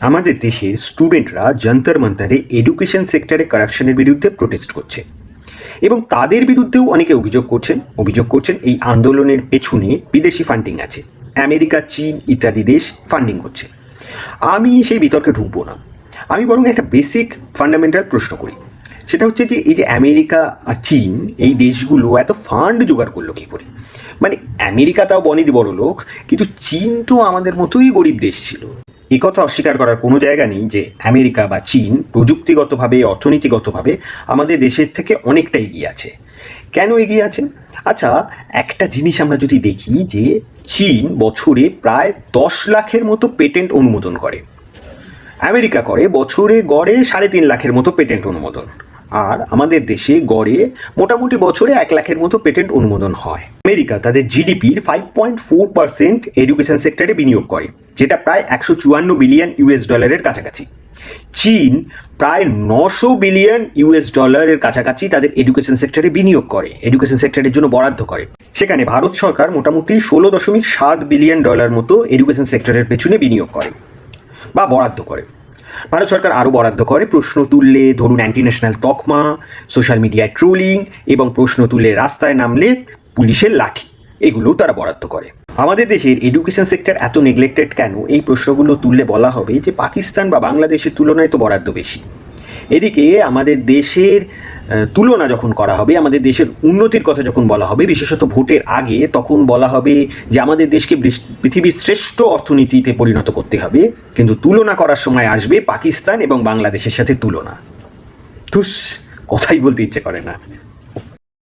আমাদের দেশের স্টুডেন্টরা যন্তর মন্তরে এডুকেশন সেক্টরে কারাপশনের বিরুদ্ধে প্রোটেস্ট করছে এবং তাদের বিরুদ্ধেও অনেকে অভিযোগ করছেন এই আন্দোলনের পেছনে বিদেশি ফান্ডিং আছে। আমেরিকা, চীন ইত্যাদি দেশ ফান্ডিং করছে। আমি সেই বিতর্কে ঢুকবো না, আমি বরং একটা বেসিক ফান্ডামেন্টাল প্রশ্ন করি। সেটা হচ্ছে যে এই যে আমেরিকা আর চীন এই দেশগুলো এত ফান্ড জোগাড় করলো কী করে? মানে আমেরিকা তাও বনেদি বড় লোক, কিন্তু চীন তো আমাদের মতোই গরিব দেশ ছিল। একথা অস্বীকার করার কোনো জায়গা নেই যে আমেরিকা বা চীন প্রযুক্তিগতভাবে, অর্থনীতিগতভাবে আমাদের দেশের থেকে অনেকটা এগিয়ে আছে। কেন এগিয়ে আছে? আচ্ছা, একটা জিনিস আমরা যদি দেখি যে চীন বছরে প্রায় 10 লাখের মতো পেটেন্ট অনুমোদন করে, আমেরিকা করে বছরে গড়ে 3.5 লাখের মতো পেটেন্ট অনুমোদন, আর আমাদের দেশে গড়ে মোটামুটি বছরে 1 লাখের মতো পেটেন্ট অনুমোদন হয়। আমেরিকা তাদের জিডিপির 5.4% এডুকেশন সেক্টরে বিনিয়োগ করে, যেটা প্রায় 154 বিলিয়ন ইউএস ডলারের কাছাকাছি। চীন প্রায় 900 বিলিয়ন ইউএস ডলারের কাছাকাছি তাদের এডুকেশন সেক্টরে বিনিয়োগ করে, এডুকেশন সেক্টরের জন্য বরাদ্দ করে। সেখানে ভারত সরকার মোটামুটি 16.7 বিলিয়ন ডলার মতো এডুকেশন সেক্টরের পেছনে বিনিয়োগ করে বা বরাদ্দ করে। ভারত সরকার আরও বরাদ্দ করে প্রশ্ন তুললে, ধরুন অ্যান্টি-ন্যাশনাল তকমা, সোশ্যাল মিডিয়ায় ট্রোলিং এবং প্রশ্ন তুলে রাস্তায় নামলে পুলিশের লাঠি, এগুলোও তারা বরাদ্দ করে। আমাদের দেশের এডুকেশন সেক্টর এত নেগলেক্টেড কেন? এই প্রশ্নগুলো তুললে বলা হবে যে পাকিস্তান বা বাংলাদেশের তুলনায় তো বরাদ্দ বেশি। এদিকে আমাদের দেশের তুলনা যখন করা হবে, আমাদের দেশের উন্নতির কথা যখন বলা হবে, বিশেষত ভোটের আগে, তখন বলা হবে যে আমাদের দেশকে পৃথিবীর শ্রেষ্ঠ অর্থনীতিতে পরিণত করতে হবে, কিন্তু তুলনা করার সময় আসবে পাকিস্তান এবং বাংলাদেশের সাথে তুলনা। ধুস, কথাই বলতে ইচ্ছে করে না।